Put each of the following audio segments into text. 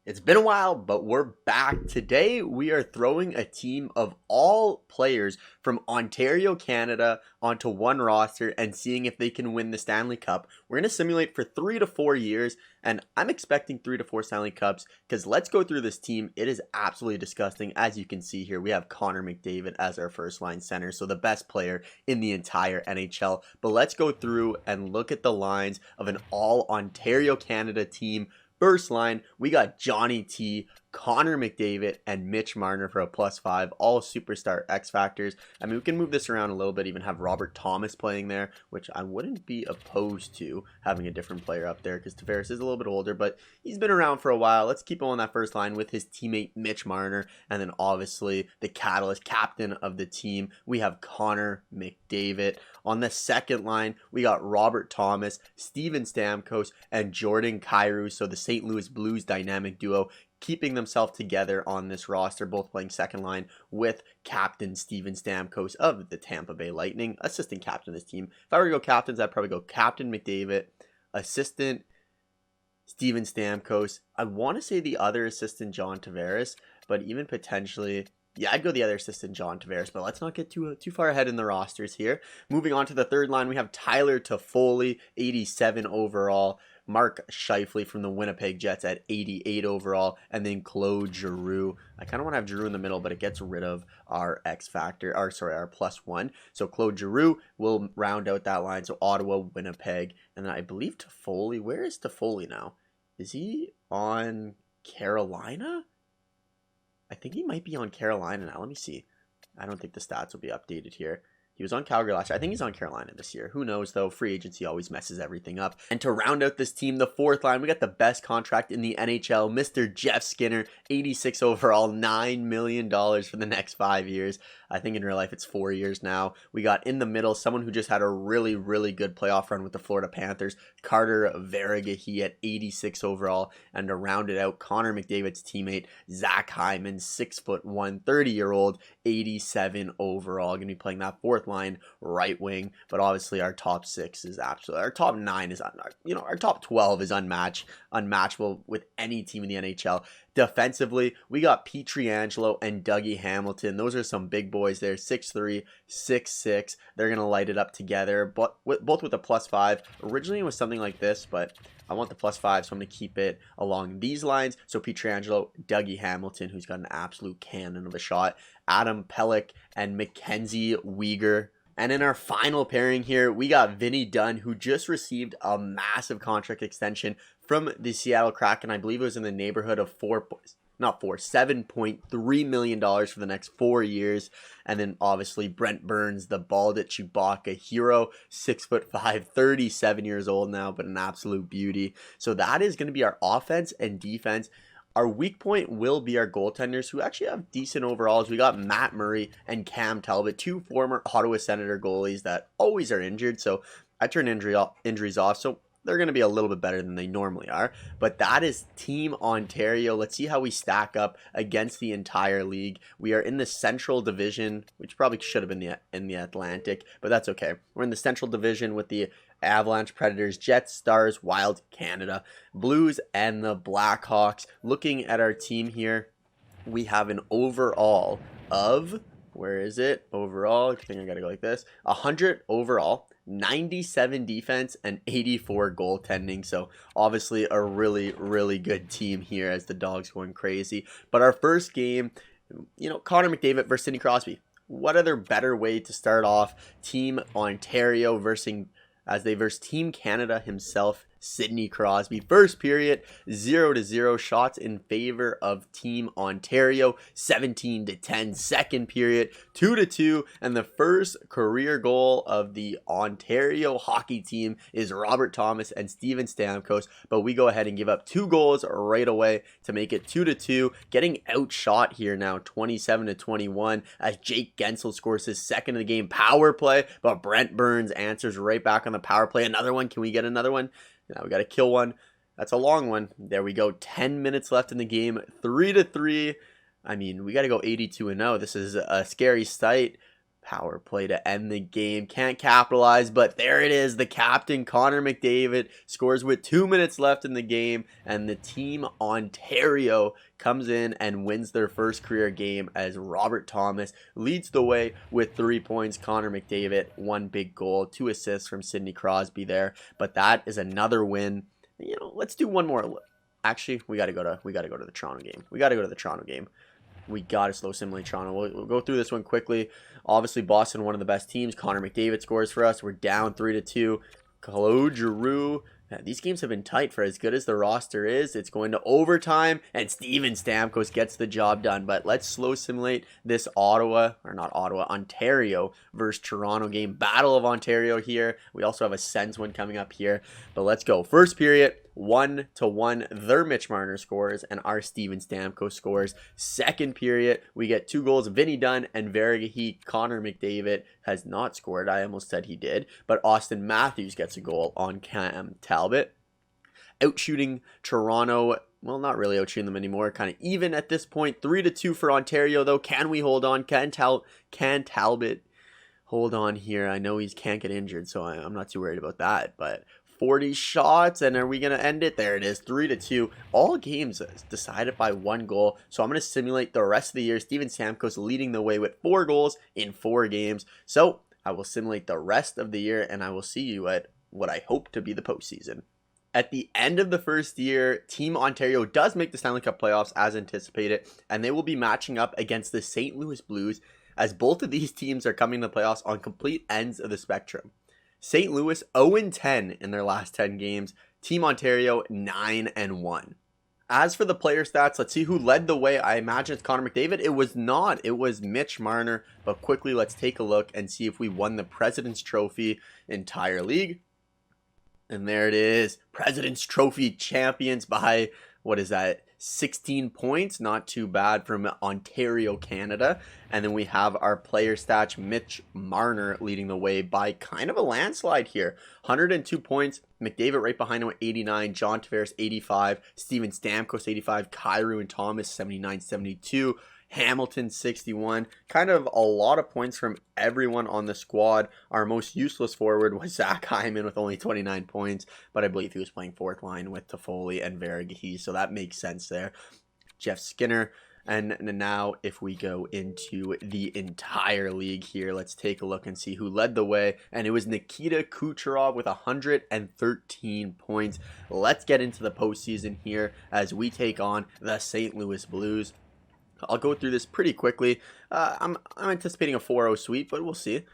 It's been a while, but we're back. Today, we are throwing a team of all players from Ontario, Canada onto one roster and seeing if they can win the Stanley Cup. We're going to simulate for 3 to 4 years, and I'm expecting 3 to 4 Stanley Cups because let's go through this team. It is absolutely disgusting. As you can see here, we have Connor McDavid as our first line center, so the best player in the entire NHL. But let's go through and look at the lines of an all Ontario, Canada team. First line, we got Johnny T, Connor McDavid, and Mitch Marner for a +5, all superstar X Factors. I mean, we can move this around a little bit, even have Robert Thomas playing there, which I wouldn't be opposed to having a different player up there because Tavares is a little bit older, but he's been around for a while. Let's keep him on that first line with his teammate Mitch Marner, and then obviously the catalyst captain of the team, we have Connor McDavid. On the second line, we got Robert Thomas, Steven Stamkos, and Jordan Kyrou, so the St. Louis Blues dynamic duo, keeping themselves together on this roster, both playing second line with captain Steven Stamkos of the Tampa Bay Lightning, assistant captain of this team. If I were to go captains, I'd probably go captain McDavid, assistant Steven Stamkos. I want to say the other assistant John Tavares, but even potentially, yeah, I'd go the other assistant, John Tavares, but let's not get too far ahead in the rosters here. Moving on to the third line, we have Tyler Toffoli, 87 overall. Mark Scheifele from the Winnipeg Jets at 88 overall, and then Claude Giroux. I kind of want to have Giroux in the middle, but it gets rid of our X factor, our +1. So Claude Giroux will round out that line. So Ottawa, Winnipeg, and then I believe Toffoli. Where is Toffoli now? Is he on Carolina? I think he might be on Carolina now. Let me see. I don't think the stats will be updated here. He was on Calgary last year. I think he's on Carolina this year. Who knows, though? Free agency always messes everything up. And to round out this team, the fourth line, we got the best contract in the NHL, Mr. Jeff Skinner, 86 overall, $9 million for the next 5 years. I think in real life it's 4 years now. We got in the middle someone who just had a really, really good playoff run with the Florida Panthers, Carter Verhaeghe at 86 overall. And to round it out, Connor McDavid's teammate, Zach Hyman, 6'1", 30-year-old, 87 overall. Going to be playing that fourth line, right wing, but obviously our top 6 is absolutely, our top 9 is, our top 12 is unmatchable with any team in the NHL. Defensively, we got Pietrangelo and Dougie Hamilton. Those are some big boys there, 6'3", 6'6". They're going to light it up together, but both with a +5. Originally it was something like this, but I want the +5, so I'm going to keep it along these lines. So Pietrangelo, Dougie Hamilton, who's got an absolute cannon of a shot, Adam Pelech, and Mackenzie Weegar. And in our final pairing here, we got Vinny Dunn, who just received a massive contract extension from the Seattle Kraken. I believe it was in the neighborhood of $7.3 million for the next 4 years. And then obviously Brent Burns, the bald at Chewbacca hero, 6'5", 37 years old now, but an absolute beauty. So that is going to be our offense and defense. Our weak point will be our goaltenders, who actually have decent overalls. We got Matt Murray and Cam Talbot, 2 former Ottawa Senator goalies that always are injured. So I turn injuries off, so they're going to be a little bit better than they normally are. But that is Team Ontario. Let's see how we stack up against the entire league. We are in the Central Division, which probably should have been in the Atlantic, but that's okay. We're in the Central Division with the Avalanche, Predators, Jets, Stars, Wild, Canada, Blues, and the Blackhawks. Looking at our team here, we have an overall of, where is it? Overall, I think I gotta go like this. 100 overall, 97 defense, and 84 goaltending. So obviously a really, really good team here as the Dogs going crazy. But our first game, Connor McDavid versus Sidney Crosby. What other better way to start off Team Ontario versus Team Canada himself, Sidney Crosby. First period, 0-0 shots in favor of Team Ontario, 17-10. Second period, 2-2, and the first career goal of the Ontario hockey team is Robert Thomas and Steven Stamkos, but we go ahead and give up 2 goals right away to make it 2-2, getting outshot here now, 27-21, as Jake Gensel scores his second of the game power play, but Brent Burns answers right back on the power play. Another one, can we get another one? Now we got to kill one. That's a long one. There we go. 10 minutes left in the game. 3-3. I mean, we got to go 82-0. This is a scary sight. Power play to end the game. Can't capitalize, but there it is. The captain, Connor McDavid, scores with 2 minutes left in the game, and the team Ontario comes in and wins their first career game as Robert Thomas leads the way with 3 points. Connor McDavid, 1 big goal, 2 assists from Sidney Crosby there. But that is another win. Let's do one more. Actually, we gotta go to the Toronto game. We gotta slow simulate Toronto. We'll go through this one quickly. Obviously, Boston, one of the best teams. Connor McDavid scores for us. We're down 3-2. Claude Giroux. These games have been tight for as good as the roster is. It's going to overtime, and Steven Stamkos gets the job done. But let's slow simulate this Ontario versus Toronto game. Battle of Ontario here. We also have a Sens one coming up here. But let's go. First period, 1-1. Their Mitch Marner scores, and our Steven Stamkos scores. Second period, we get 2 goals. Vinny Dunn and Vergahi. Connor McDavid has not scored. I almost said he did. But Austin Matthews gets a goal on Cam Talbot. Outshooting Toronto. Well, not really outshooting them anymore. Kind of even at this point. 3-2 for Ontario, though. Can we hold on? Can Talbot hold on here? I know he can't get injured, so I'm not too worried about that. But 40 shots, and are we going to end it? There it is, 3-2. All games decided by 1 goal. So I'm going to simulate the rest of the year. Steven Stamkos leading the way with 4 goals in 4 games. So I will simulate the rest of the year, and I will see you at what I hope to be the postseason. At the end of the first year, Team Ontario does make the Stanley Cup playoffs as anticipated, and they will be matching up against the St. Louis Blues, as both of these teams are coming to the playoffs on complete ends of the spectrum. St. Louis 0-10 in their last 10 games. Team Ontario 9-1. As for the player stats, let's see who led the way. I imagine it's Connor McDavid. It was not. It was Mitch Marner. But quickly, let's take a look and see if we won the President's Trophy entire league. And there it is. President's Trophy champions by, 16 points. Not too bad from Ontario, Canada. And then we have our player stats, Mitch Marner leading the way by kind of a landslide here. 102 points. McDavid right behind him with 89. John Tavares 85. Steven Stamkos 85. Kyrou and Thomas 79, 72. Hamilton 61. Kind of a lot of points from everyone on the squad. Our most useless forward was Zach Hyman with only 29 points, but I believe he was playing 4th line with Toffoli and Vergahi, so that makes sense there. Jeff Skinner. And now if we go into the entire league here, let's take a look and see who led the way. And it was Nikita Kucherov with 113 points. Let's get into the postseason here as we take on the St. Louis Blues. I'll go through this pretty quickly. I'm anticipating a 4-0 sweep, but we'll see.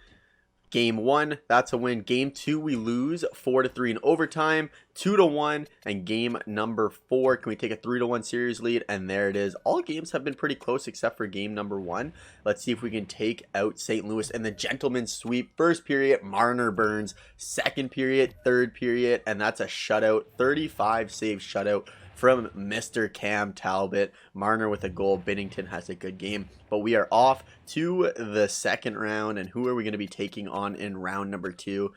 Game 1, that's a win. Game 2, we lose 4-3 in overtime, 2-1. And game number 4, can we take a 3-1 series lead? And there it is. All games have been pretty close except for game number 1. Let's see if we can take out St. Louis in the gentleman's sweep. First period, Marner burns. Second period, third period, and that's a shutout. 35 save shutout from Mr. Cam Talbot. Marner with a goal. Binnington has a good game. But we are off to the second round. And who are we going to be taking on in round number 2?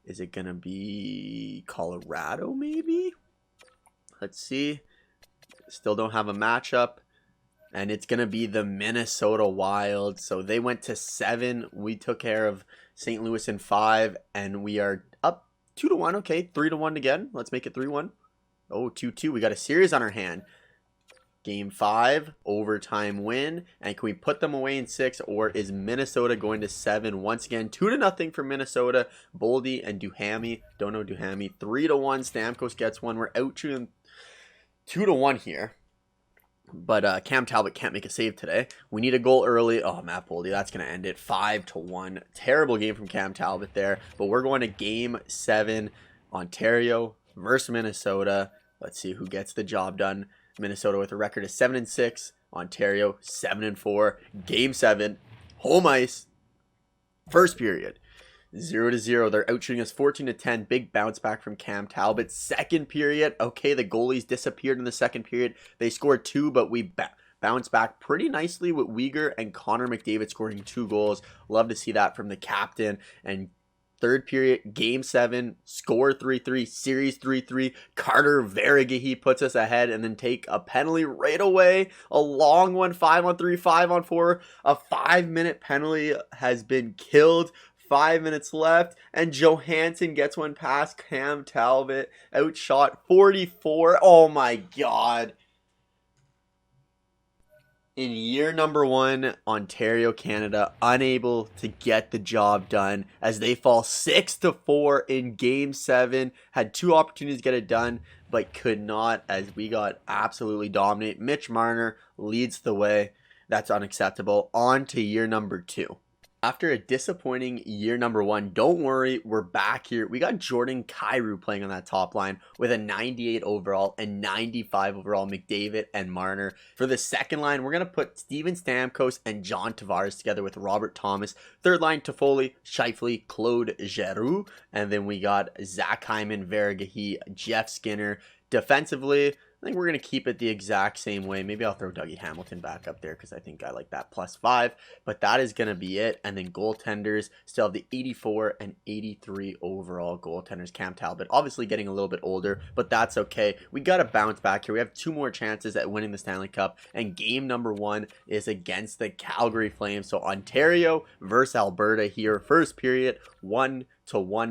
Is it going to be Colorado maybe? Let's see. Still don't have a matchup. And it's going to be the Minnesota Wild. So they went to 7. We took care of St. Louis in 5. And we are up 2-1. Okay, 3-1 again. Let's make it 3-1. Oh, 2-2. We got a series on our hand. Game 5, overtime win. And can we put them away in 6? Or is Minnesota going to 7? Once again, 2-0 for Minnesota. Boldy and Duhamel. Don't know Duhamel. 3-1. Stamkos gets one. We're out to 2-1 here. But Cam Talbot can't make a save today. We need a goal early. Oh, Matt Boldy, that's going to end it. 5-1. Terrible game from Cam Talbot there. But we're going to Game 7. Ontario versus Minnesota. Let's see who gets the job done. Minnesota with a record of 7-6. Ontario 7-4. Game 7. Home ice. First period. 0-0. They're outshooting us 14-10. Big bounce back from Cam Talbot. Second period. Okay, the goalies disappeared in the second period. They scored 2, but we bounced back pretty nicely with Weegar and Connor McDavid scoring 2 goals. Love to see that from the captain. And Third period, game 7, score 3-3, series 3-3. Carter Verhaeghe puts us ahead and then take a penalty right away. A long one, 5-on-3, 5-on-4. A 5-minute penalty has been killed. 5 minutes left, and Johansson gets one past Cam Talbot. Outshot 44. Oh my god. In year number 1, Ontario, Canada, unable to get the job done as they fall 6-4 in game 7. Had 2 opportunities to get it done, but could not as we got absolutely dominated. Mitch Marner leads the way. That's unacceptable. On to year number 2. After a disappointing year number 1, don't worry, we're back here. We got Jordan Kyrou playing on that top line with a 98 overall and 95 overall McDavid and Marner. For the second line, we're going to put Steven Stamkos and John Tavares together with Robert Thomas. Third line, Toffoli, Scheifele, Claude Giroux. And then we got Zach Hyman, Verhaeghe, Jeff Skinner. Defensively, I think we're going to keep it the exact same way. Maybe I'll throw Dougie Hamilton back up there because I think I like that +5. But that is going to be it. And then goaltenders still have the 84 and 83 overall goaltenders. Cam Talbot obviously getting a little bit older, but that's okay. We got to bounce back here. We have 2 more chances at winning the Stanley Cup. And game number 1 is against the Calgary Flames. So Ontario versus Alberta here. First period, 1-1.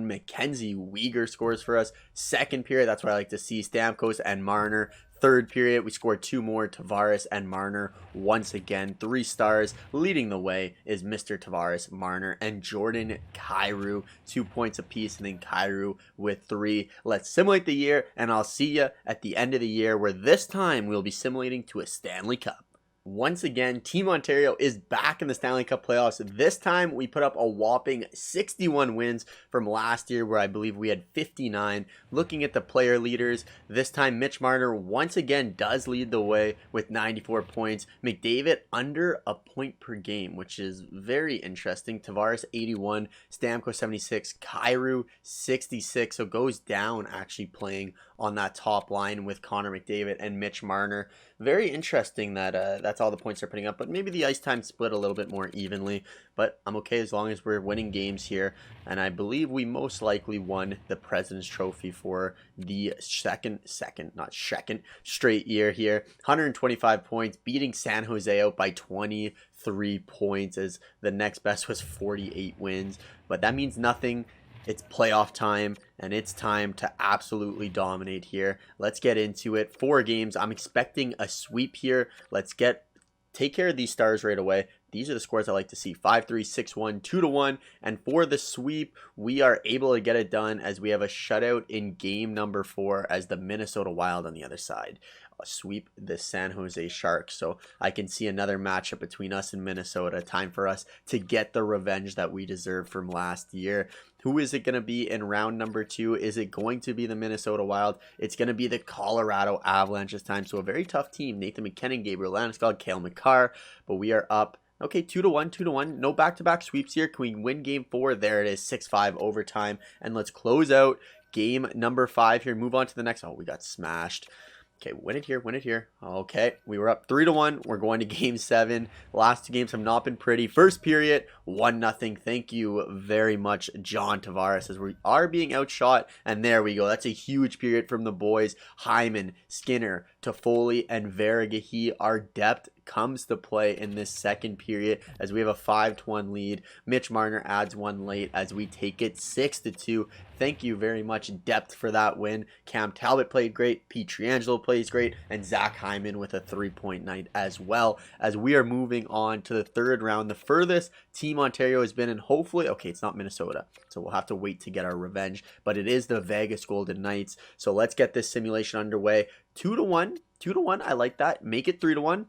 Mackenzie Weegar scores for us. Second period, that's what I like to see. Stamkos and Marner. Third period, we scored 2 more. Tavares and Marner once again. 3 stars. Leading the way is Mr. Tavares, Marner, and Jordan Kyrou. 2 points apiece, and then Kyrou with 3. Let's simulate the year, and I'll see you at the end of the year, where this time we'll be simulating to a Stanley Cup. Once again, Team Ontario is back in the Stanley Cup playoffs. This time, we put up a whopping 61 wins from last year, where I believe we had 59. Looking at the player leaders, this time Mitch Marner once again does lead the way with 94 points. McDavid under a point per game, which is very interesting. Tavares 81, Stamkos 76, Kyrou 66. So goes down actually playing on that top line with Connor McDavid and Mitch Marner. Very interesting that that's all the points they're putting up, but maybe the ice time split a little bit more evenly. But I'm okay as long as we're winning games here, and I believe we most likely won the President's Trophy for the second straight year here. 125 points, beating San Jose out by 23 points, as the next best was 48 wins, but that means nothing. It's playoff time, and it's time to absolutely dominate here. Let's get into it. 4 games. I'm expecting a sweep here. Let's take care of these stars right away. These are the scores I like to see. 5-3, 6-1, 2-1. And for the sweep, we are able to get it done as we have a shutout in game number 4 as the Minnesota Wild on the other side sweep the San Jose Sharks. So I can see another matchup between us and Minnesota. Time for us to get the revenge that we deserve from last year. Who is it going to be in round number 2? Is it going to be the Minnesota Wild? It's going to be the Colorado Avalanche this time. So a very tough team. Nathan McKinnon, Gabriel Landeskog, Cale Makar. But we are up. Okay, 2-1, 2-1. No back-to-back sweeps here. Can we win game 4? There it is, 6-5 overtime. And let's close out game number 5 here. Move on to the next. Oh, we got smashed. Okay, win it here, win it here. Okay, we were up 3-1. We're going to game 7. Last 2 games have not been pretty. First period, 1-0. Thank you very much, John Tavares, as we are being outshot. And there we go. That's a huge period from the boys. Hyman, Skinner, Toffoli, and Verhaeghe. Our depth comes to play in this second period as we have a 5-1 lead. Mitch Marner adds one late as we take it 6-2. Thank you very much, depth, for that win. Cam Talbot played great, Pietrangelo plays great, and Zach Hyman with a 3-point night as well, as we are moving on to the third round. The furthest Team Ontario has been, and hopefully, okay, it's not Minnesota, so we'll have to wait to get our revenge, but it is the Vegas Golden Knights. So let's get this simulation underway. 2-1, I like that. Make it 3-1.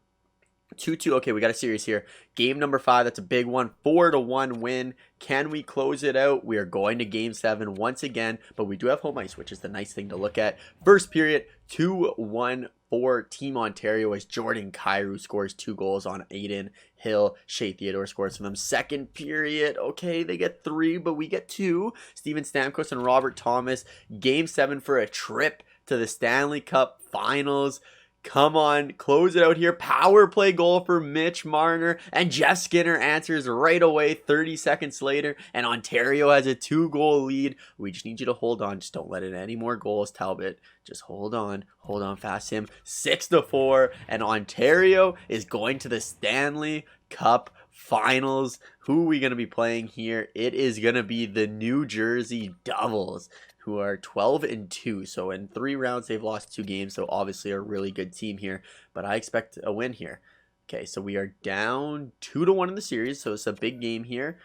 2-2. Okay, we got a series here. Game number 5. That's a big one. 4-1 win. Can we close it out? We are going to game 7 once again, but we do have home ice, which is the nice thing to look at. First period, 2-1 for Team Ontario as Jordan Kyrou scores 2 goals on Aiden Hill. Shea Theodore scores for them. Second period, okay, they get 3, but we get 2. Steven Stamkos and Robert Thomas. Game 7 for a trip to the Stanley Cup Finals. Come on, close it out here. Power play goal for Mitch Marner. And Jeff Skinner answers right away 30 seconds later. And Ontario has a 2-goal lead. We just need you to hold on. Just don't let in any more goals, Talbot. Just hold on. Hold on fast, him. 6-4. And Ontario is going to the Stanley Cup Finals. Who are we going to be playing here? It is going to be the New Jersey Devils, who are 12-2. So in 3 rounds, they've lost 2 games. So obviously a really good team here. But I expect a win here. Okay, so we are down 2-1 in the series. So it's a big game here.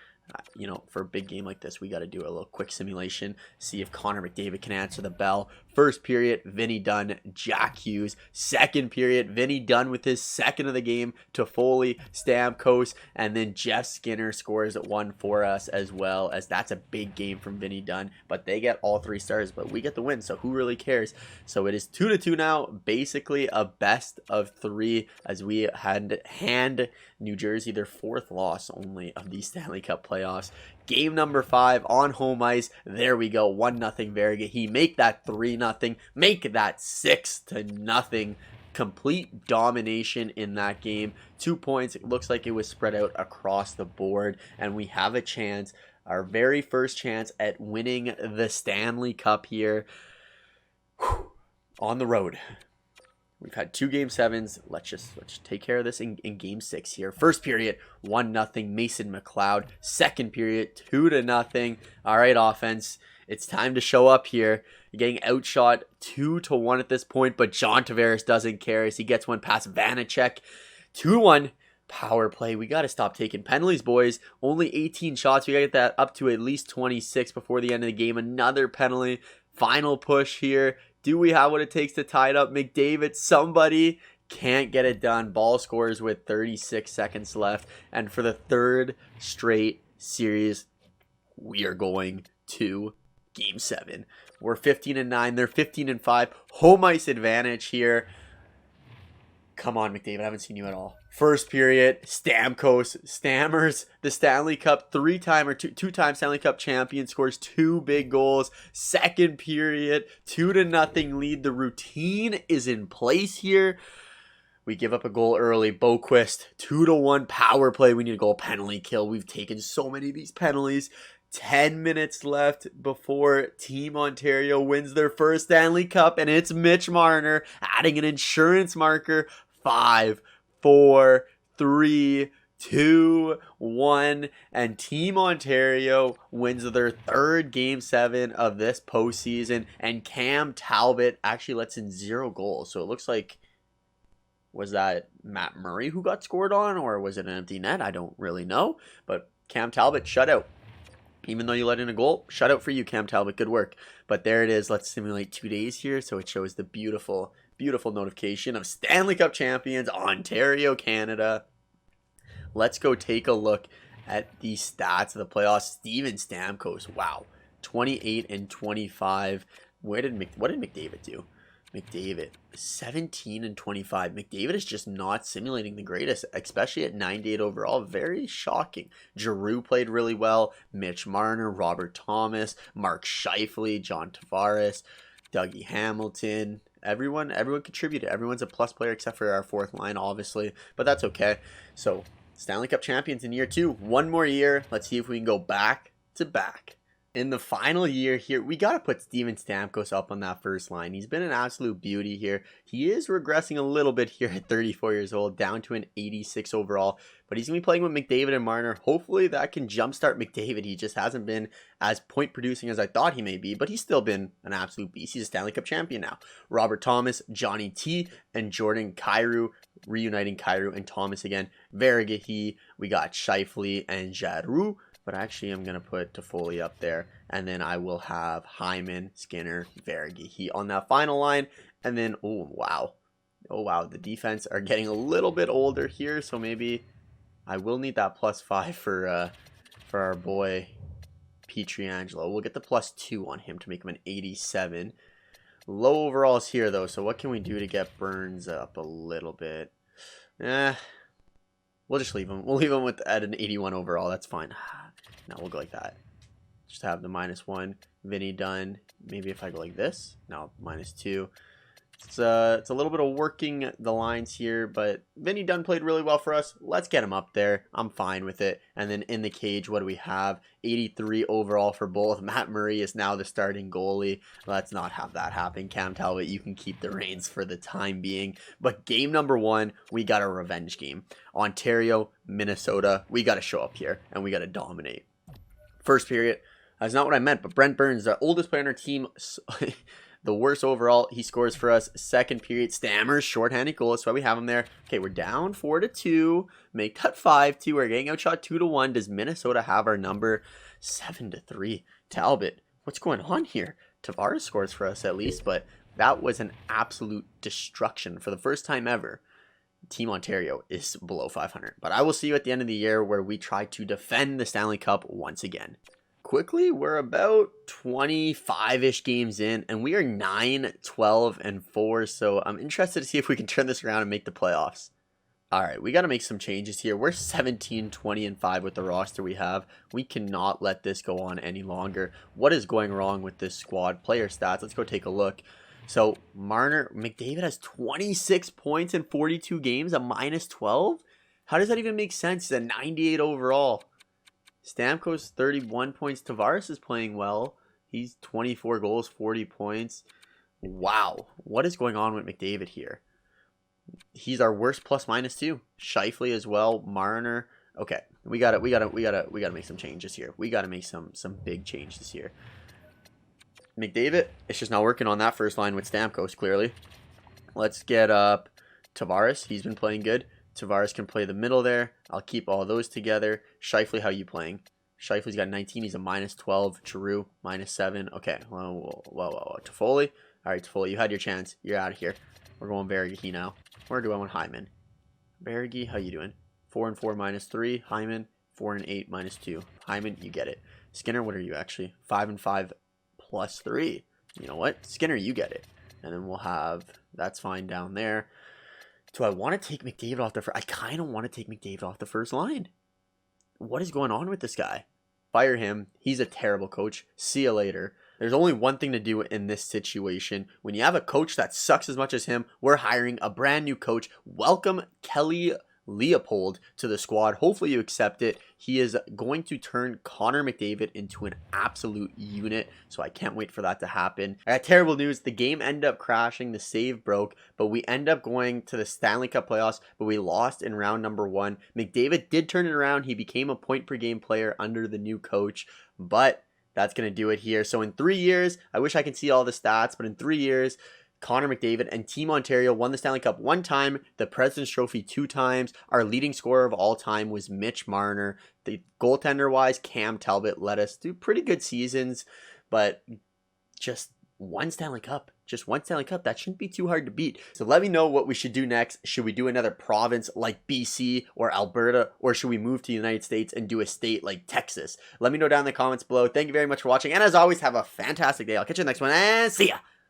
You know, for a big game like this, we got to do a little quick simulation. See if Connor McDavid can answer the bell. First period, Vinny Dunn, Jack Hughes. Second period, Vinny Dunn with his second of the game. Toffoli, Stamkos, and then Jeff Skinner scores 1 for us as well, as that's a big game from Vinny Dunn. But they get all 3 stars, but we get the win, so who really cares? So it is 2-2 now, basically a best of 3, as we hand New Jersey their 4th loss only of the Stanley Cup playoffs. Game number 5 on home ice. There we go. 1-0 Verga. He make that 3-0. Make that 6-0. Complete domination in that game. 2 points. It looks like it was spread out across the board. And we have a chance. Our very first chance at winning the Stanley Cup here. On the road. We've had 2 game 7s. Let's take care of this in game 6 here. First period, 1-0 Mason McLeod. Second period, 2-0. All right, offense. It's time to show up here. You're getting outshot 2-1 at this point, but John Tavares doesn't care as he gets one past Vanacek. 2-1 power play. We got to stop taking penalties, boys. Only 18 shots. We got to get that up to at least 26 before the end of the game. Another penalty. Final push here. Do we have what it takes to tie it up? McDavid, somebody can't get it done. Ball scores with 36 seconds left. And for the 3rd straight series, we are going to game 7. We're 15-9. They're 15-5. Home ice advantage here. Come on, McDavid. I haven't seen you at all. First period, Stamkos stammers the Stanley Cup 2-time Stanley Cup champion, scores 2 big goals. Second period, 2-0 lead. The routine is in place here. We give up a goal early. Boquist, 2-1 power play. We need a goal penalty kill. We've taken so many of these penalties. 10 minutes left before Team Ontario wins their first Stanley Cup, and it's Mitch Marner adding an insurance marker. 5, 4, 3, 2, 1, and Team Ontario wins their 3rd game 7 of this postseason, and Cam Talbot actually lets in 0 goals. So it looks like, was that Matt Murray who got scored on, or was it an empty net? I don't really know, but Cam Talbot shutout. Even though you let in a goal, shutout for you, Cam Talbot. Good work. But there it is. Let's simulate 2 days here, so it shows the beautiful notification of Stanley Cup champions, Ontario, Canada. Let's go take a look at the stats of the playoffs. Steven Stamkos, wow, 28-25. What did McDavid do? McDavid, 17-25. McDavid is just not simulating the greatest, especially at 98 overall. Very shocking. Giroux played really well. Mitch Marner, Robert Thomas, Mark Scheifele, John Tavares, Dougie Hamilton. Everyone contributed. Everyone's a plus player except for our 4th line, obviously. But that's okay. So, Stanley Cup champions in year 2. 1 more year. Let's see if we can go back to back. In the final year here, we got to put Steven Stamkos up on that first line. He's been an absolute beauty here. He is regressing a little bit here at 34 years old, down to an 86 overall. But he's going to be playing with McDavid and Marner. Hopefully that can jumpstart McDavid. He just hasn't been as point producing as I thought he may be, but he's still been an absolute beast. He's a Stanley Cup champion now. Robert Thomas, Johnny T, and Jordan Kyrou, reuniting Kyrou and Thomas again. Vergahi, we got Scheifele and Giroux. But actually, I'm going to put Toffoli up there. And then I will have Hyman, Skinner, Vergahi on that final line. And then, oh, wow. Oh, wow. The defense are getting a little bit older here. So maybe I will need that +5 for our boy Pietrangelo. We'll get the +2 on him to make him an 87. Low overalls here, though. So what can we do to get Burns up a little bit? We'll just leave him. We'll leave him at an 81 overall. That's fine. No, we'll go like that. Just have the -1. Vinny Dunn. Maybe if I go like this. No, -2. It's a little bit of working the lines here, but Vinny Dunn played really well for us. Let's get him up there. I'm fine with it. And then in the cage, what do we have? 83 overall for both. Matt Murray is now the starting goalie. Let's not have that happen. Cam Talbot, you can keep the reins for the time being. But game number 1, we got a revenge game. Ontario, Minnesota. We got to show up here, and we got to dominate. First period. That's not what I meant, but Brent Burns, the oldest player on our team, the worst overall, he scores for us. Second period, Stammers, shorthanded goal. That's why we have him there. Okay, we're down 4-2. Make that 5-2. We're getting outshot 2-1. Does Minnesota have our number? 7-3. Talbot, what's going on here? Tavares scores for us at least, but that was an absolute destruction. For the first time ever, Team Ontario is below 500. But I will see you at the end of the year where we try to defend the Stanley Cup once again. Quickly, we're about 25-ish games in, and we are 9-12-4, so I'm interested to see if we can turn this around and make the playoffs. All right, we got to make some changes here. We're 17-20-5 with the roster we have. We cannot let this go on any longer. What is going wrong with this squad? Player stats, let's go take a look. So, McDavid has 26 points in 42 games, a -12? How does that even make sense? He's a 98 overall. Stamkos 31 points. Tavares is playing well. He's 24 goals, 40 points. Wow. What is going on with McDavid here? He's our worst +-2. Scheifele as well. Marner. Okay. We gotta make some changes here. We gotta make some big changes here. McDavid, it's just not working on that first line with Stamkos, clearly. Let's get up Tavares. He's been playing good. Tavares can play the middle there. I'll keep all those together. Scheifele, how you playing? Scheifele's got 19. He's a -12. Giroux, -7. Okay. Whoa. Toffoli. All right, Toffoli, you had your chance. You're out of here. We're going Berge now. Where do I want Hyman? Berge, how you doing? 4-4 -3. Hyman, 4-8 -2. Hyman, you get it. Skinner, what are you actually? 5-5 +3. You know what? Skinner, you get it. And then we'll have, that's fine down there. Do I want to take McDavid off the first? I kind of want to take McDavid off the first line. What is going on with this guy? Fire him. He's a terrible coach. See you later. There's only one thing to do in this situation. When you have a coach that sucks as much as him, we're hiring a brand new coach. Welcome Kelly Leopold to the squad. Hopefully you accept it. He is going to turn Connor McDavid into an absolute unit, so I can't wait for that to happen. I got terrible news. The game ended up crashing. The save broke, but we end up going to the Stanley Cup playoffs, but we lost in round number 1. McDavid did turn it around. He became a point-per-game player under the new coach, but that's going to do it here. So in 3 years, I wish I could see all the stats, but in 3 years, Connor McDavid and Team Ontario won the Stanley Cup 1 time, the President's Trophy 2 times. Our leading scorer of all time was Mitch Marner. The goaltender-wise, Cam Talbot let us do pretty good seasons, but just one Stanley Cup. Just one Stanley Cup. That shouldn't be too hard to beat. So let me know what we should do next. Should we do another province like BC or Alberta, or should we move to the United States and do a state like Texas? Let me know down in the comments below. Thank you very much for watching, and as always, have a fantastic day. I'll catch you in the next one, and see ya!